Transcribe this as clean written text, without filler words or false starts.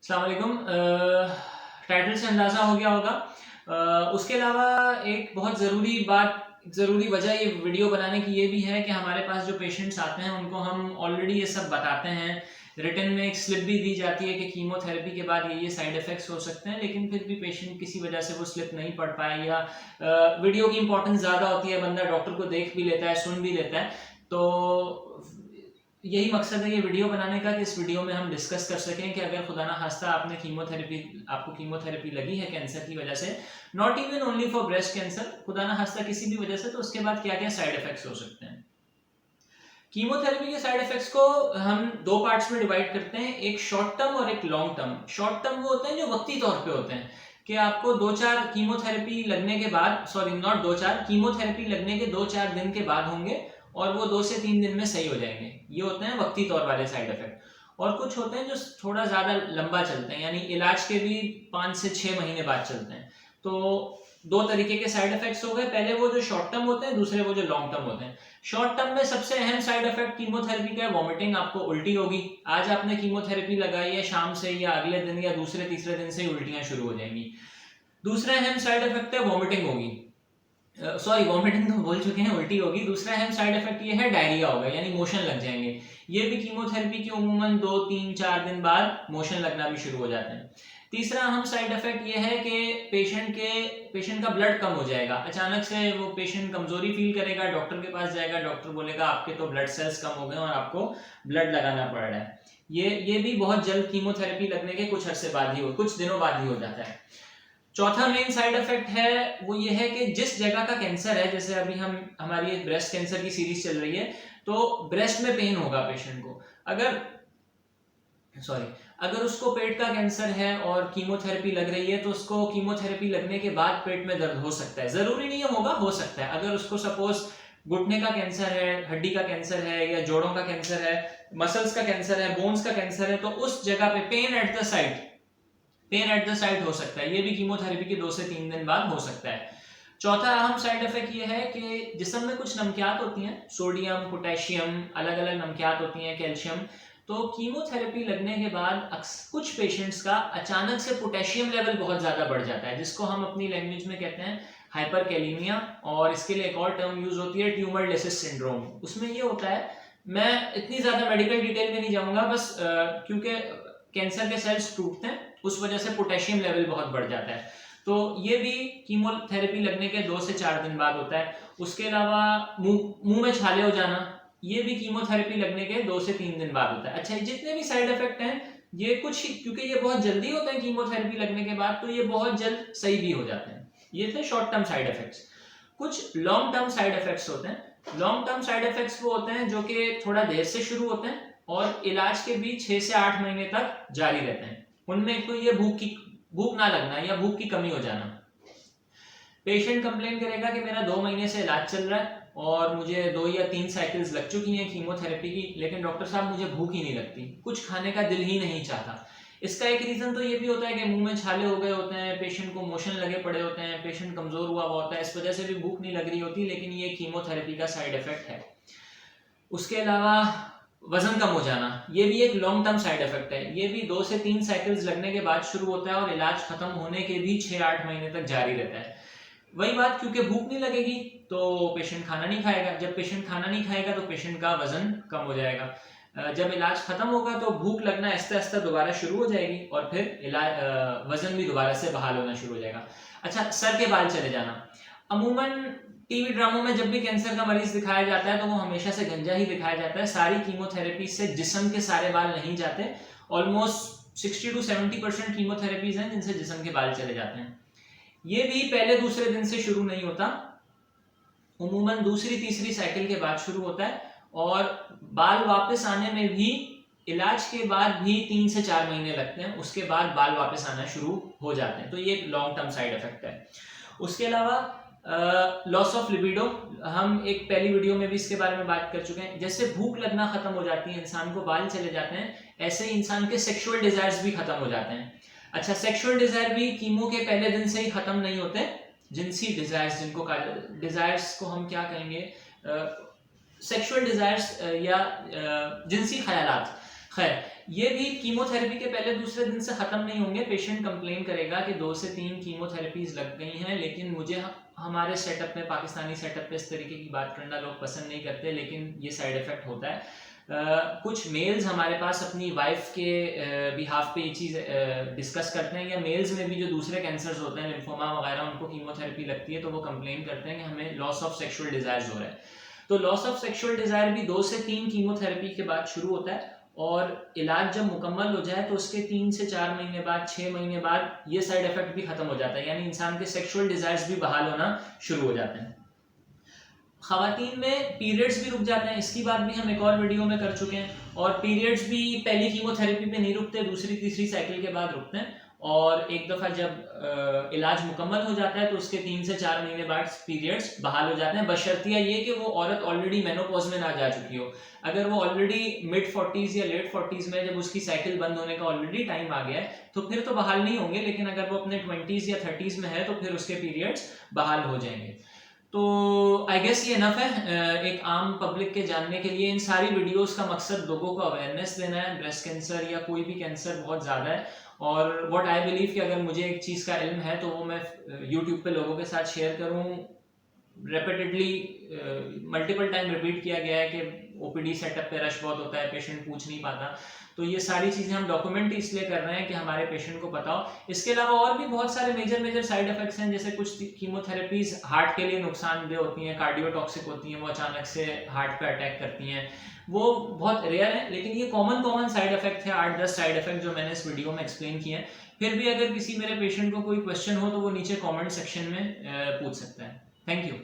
अस्सलाम वालेकुम। टाइटल से अंदाज़ा हो गया होगा। उसके अलावा एक बहुत ज़रूरी वजह ये वीडियो बनाने की ये भी है कि हमारे पास जो पेशेंट्स आते हैं उनको हम ऑलरेडी ये सब बताते हैं। रिटन में एक स्लिप भी दी जाती है कि कीमोथेरेपी के बाद ये साइड इफ़ेक्ट्स हो सकते हैं, लेकिन फिर भी पेशेंट किसी वजह से वो स्लिप नहीं पढ़ पाए या वीडियो की इंपॉर्टेंस ज़्यादा होती है, बंदा डॉक्टर को देख भी लेता है, सुन भी लेता है। तो यही मकसद है ये वीडियो बनाने का कि इस वीडियो में हम डिस्कस कर सकें कि अगर खुदा ना खास्ता आपको कीमोथेरेपी लगी है कैंसर की वजह से, not even only for breast cancer, खुदा ना खास्ता किसी भी वजह से, तो उसके बाद क्या क्या साइड इफेक्ट्स हो सकते हैं। कीमोथेरेपी के साइड इफेक्ट्स को हम दो पार्ट्स में डिवाइड करते हैं, एक शॉर्ट टर्म और एक लॉन्ग टर्म। शॉर्ट टर्म वो होते हैं जो वक्ती तौर पे होते हैं कि आपको कीमोथेरेपी लगने के बाद, सॉरी नॉट कीमोथेरेपी लगने के 2-4 दिन के बाद होंगे और वो 2 से 3 दिन में सही हो जाएंगे। ये होते हैं वक्ती तौर वाले साइड इफेक्ट। और कुछ होते हैं जो थोड़ा ज्यादा लंबा चलते हैं, यानी इलाज के भी 5 से 6 महीने बाद चलते हैं। तो दो तरीके के साइड इफेक्ट्स हो गए, पहले वो जो शॉर्ट टर्म होते हैं, दूसरे वो जो लॉन्ग टर्म होते हैं। शॉर्ट टर्म में सबसे अहम साइड इफेक्ट कीमोथेरेपी का है वॉमिटिंग। आपको उल्टी होगी। आज आपने कीमोथेरेपी लगाई है, शाम से या अगले दिन या दूसरे तीसरे दिन से ही उल्टियां शुरू हो जाएंगी। दूसरा अहम साइड इफेक्ट है वॉमिटिंग होगी, सॉरी वॉमिटिंग तो बोल चुके हैं, उल्टी होगी। दूसरा अहम साइड इफेक्ट ये है डायरिया होगा, यानी मोशन लग जाएंगे। ये भी कीमोथेरेपी के उमूमन 2-3-4 दिन बाद मोशन लगना भी शुरू हो जाते हैं। तीसरा अहम साइड इफेक्ट ये है कि पेशेंट का ब्लड कम हो जाएगा। अचानक से वो पेशेंट कमजोरी फील करेगा, डॉक्टर के पास जाएगा, डॉक्टर बोलेगा आपके तो ब्लड सेल्स कम हो गए और आपको ब्लड लगाना पड़ रहा है। ये भी बहुत जल्द कीमोथेरेपी लगने के कुछ दिनों बाद ही हो जाता है। चौथा मेन साइड इफेक्ट है वो ये है कि जिस जगह का कैंसर है, जैसे अभी हमारी ब्रेस्ट कैंसर की सीरीज चल रही है, तो ब्रेस्ट में पेन होगा पेशेंट को। अगर उसको पेट का कैंसर है और कीमोथेरेपी लग रही है, तो उसको कीमोथेरेपी लगने के बाद पेट में दर्द हो सकता है। जरूरी नहीं होगा, हो सकता है। अगर उसको सपोज घुटने का कैंसर है, हड्डी का कैंसर है, या जोड़ों का कैंसर है, मसल्स का कैंसर है, बोन्स का कैंसर है, तो उस जगह पे पेन एट द साइट हो सकता है। ये भी कीमोथेरेपी के 2 से 3 दिन बाद हो सकता है। चौथा अहम साइड इफेक्ट ये है कि जिस्म में कुछ नमकियात होती हैं, सोडियम, पोटेशियम, अलग अलग नमकियात होती हैं, कैल्शियम। तो कीमोथेरेपी लगने के बाद कुछ पेशेंट्स का अचानक से पोटेशियम लेवल बहुत ज्यादा बढ़ जाता है, जिसको हम अपनी लैंग्वेज में कहते हैं हाइपरकैलीमिया, और इसके लिए एक और टर्म यूज होती है ट्यूमर डेसिस सिंड्रोम। उसमें ये होता है, मैं इतनी ज्यादा मेडिकल डिटेल में नहीं जाऊंगा, बस क्योंकि कैंसर के सेल्स टूटते हैं, उस वजह से पोटेशियम लेवल बहुत बढ़ जाता है। तो ये भी कीमोथेरेपी लगने के 2 से 4 दिन बाद होता है। उसके अलावा मुंह में छाले हो जाना, ये भी कीमोथेरेपी लगने के 2 से 3 दिन बाद होता है। अच्छा, जितने भी साइड इफेक्ट हैं, ये कुछ क्योंकि ये बहुत जल्दी होते हैं कीमोथेरेपी लगने के बाद, तो ये बहुत जल्द सही भी हो जाते हैं। ये थे शॉर्ट टर्म साइड इफेक्ट्स। कुछ लॉन्ग टर्म साइड इफेक्ट्स होते हैं। लॉन्ग टर्म साइड इफेक्ट्स वो होते हैं जो कि थोड़ा देर से शुरू होते हैं और इलाज के भी 6 से 8 महीने तक जारी रहते हैं। उनमें तो ये भूख ना लगना या भूख की कमी हो जाना। पेशेंट कंप्लेन करेगा कि मेरा 2 महीने से इलाज चल रहा है और मुझे 2 या 3 साइकिल्स लग चुकी हैं कीमोथेरेपी की, लेकिन डॉक्टर साहब मुझे भूख ही नहीं लगती, कुछ खाने का दिल ही नहीं चाहता। इसका एक रीजन तो ये भी होता है कि मुंह में छाले हो गए होते हैं, पेशेंट को मोशन लगे पड़े होते हैं, पेशेंट कमजोर हुआ होता है, इस वजह से भी भूख नहीं लग रही होती, लेकिन ये कीमोथेरेपी का साइड इफेक्ट है। उसके अलावा वजन कम हो जाना, ये भी एक लॉन्ग टर्म साइड इफेक्ट है। ये भी 2 से 3 साइकिल्स लगने के बाद शुरू होता है और इलाज खत्म होने के भी 6-8 महीने तक जारी रहता है। वही बात, क्योंकि भूख नहीं लगेगी तो पेशेंट खाना नहीं खाएगा, जब पेशेंट खाना नहीं खाएगा तो पेशेंट का वजन कम हो जाएगा। जब इलाज खत्म होगा तो भूख लगना आहिस्ता आहिस्ता दोबारा शुरू हो जाएगी और फिर वजन भी दोबारा से बहाल होना शुरू हो जाएगा। अच्छा, सर के बाल चले जाना, अमूमन टीवी ड्रामों में जब भी कैंसर का मरीज दिखाया जाता है तो वो हमेशा से गंजा ही दिखाया जाता है। सारी कीमोथेरेपी से जिस्म के सारे बाल नहीं जाते। ऑलमोस्ट 60-70% कीमोथेरेपीज हैं जिनसे जिस्म के बाल चले जाते हैं। ये भी पहले दूसरे दिन से शुरू नहीं होता, उमूमन दूसरी तीसरी साइकिल के बाद शुरू होता है और बाल वापस आने में भी इलाज के बाद भी 3 से 4 महीने लगते हैं, उसके बाद बाल वापस आना शुरू हो जाते हैं। तो ये एक लॉन्ग टर्म साइड इफेक्ट है। उसके अलावा लॉस ऑफ लिबिडो, हम एक पहली वीडियो में भी इसके बारे में बात कर चुके हैं। जैसे भूख लगना खत्म हो जाती है, इंसान को बाल चले जाते हैं, ऐसे ही इंसान के सेक्सुअल डिजायर्स भी खत्म हो जाते हैं। अच्छा, सेक्सुअल डिजायर भी कीमो के पहले दिन से ही खत्म नहीं होते। जिनसी डिजायर्स, डिजायर्स को हम क्या कहेंगे, सेक्सुअल डिजायर्स या जिनसी ख्यालात, खैर ये भी कीमोथेरेपी के पहले दूसरे दिन से खत्म नहीं होंगे। पेशेंट कंप्लेन करेगा कि 2 से 3 कीमोथेरेपीज लग गई हैं, लेकिन मुझे हमारे सेटअप में, पाकिस्तानी सेटअप में इस तरीके की बात करना लोग पसंद नहीं करते, लेकिन ये साइड इफेक्ट होता है। कुछ मेल्स हमारे पास अपनी वाइफ के बिहाफ पे ये चीज़ डिस्कस करते हैं, या मेल्स में भी जो दूसरे कैंसर्स होते हैं, लिम्फोमा वगैरह, उनको कीमोथेरेपी लगती है तो वो कंप्लेन करते हैं कि हमें लॉस ऑफ सेक्सुअल डिजायर्स हो रहा है। तो लॉस ऑफ सेक्सुअल डिजायर भी 2 से 3 कीमोथेरेपी के बाद शुरू होता है, और इलाज जब मुकम्मल हो जाए तो उसके 3 से 4 महीने बाद, 6 महीने बाद ये साइड इफेक्ट भी खत्म हो जाता है, यानी इंसान के सेक्सुअल डिजायर्स भी बहाल होना शुरू हो जाते हैं। खवातीन में पीरियड्स भी रुक जाते हैं, इसकी बात भी हम एक और वीडियो में कर चुके हैं, और पीरियड्स भी पहली कीमोथेरेपी पे नहीं रुकते, दूसरी तीसरी साइकिल के बाद रुकते हैं, और एक दफ़ा जब इलाज मुकम्मल हो जाता है तो उसके 3 से 4 महीने बाद पीरियड्स बहाल हो जाते हैं, बशर्तिया ये कि वो औरत ऑलरेडी मेनोपॉज में ना जा चुकी हो। अगर वो ऑलरेडी मिड 40s या लेट 40s में, जब उसकी साइकिल बंद होने का ऑलरेडी टाइम आ गया है, तो फिर तो बहाल नहीं होंगे, लेकिन अगर वो अपने 20s या 30s में है तो फिर उसके पीरियड्स बहाल हो जाएंगे। तो आई गेस ये इनफ है एक आम पब्लिक के जानने के लिए। इन सारी वीडियोस का मकसद लोगों को अवेयरनेस देना है। ब्रेस्ट कैंसर या कोई भी कैंसर बहुत ज़्यादा है, और व्हाट आई बिलीव कि अगर मुझे एक चीज़ का इल्म है तो वो मैं यूट्यूब पे लोगों के साथ शेयर करूँ। रेपिटेडली मल्टीपल टाइम रिपीट किया गया है कि ओपीडी सेटअप पे रश बहुत होता है, पेशेंट पूछ नहीं पाता, तो ये सारी चीज़ें हम डॉक्यूमेंट इसलिए कर रहे हैं कि हमारे पेशेंट को पता हो। इसके अलावा और भी बहुत सारे मेजर साइड इफेक्ट्स हैं, जैसे कुछ कीमोथेरेपीज हार्ट के लिए नुकसानदेह होती हैं, कार्डियोटॉक्सिक होती हैं, वो अचानक से हार्ट पे अटैक करती हैं, वो बहुत रेयर है, लेकिन ये कॉमन साइड इफेक्ट है, 8-10 साइड इफेक्ट जो मैंने इस वीडियो में एक्सप्लेन किए हैं। फिर भी अगर किसी मेरे पेशेंट को कोई क्वेश्चन हो तो वो नीचे कॉमेंट सेक्शन में पूछ सकता है। Thank you.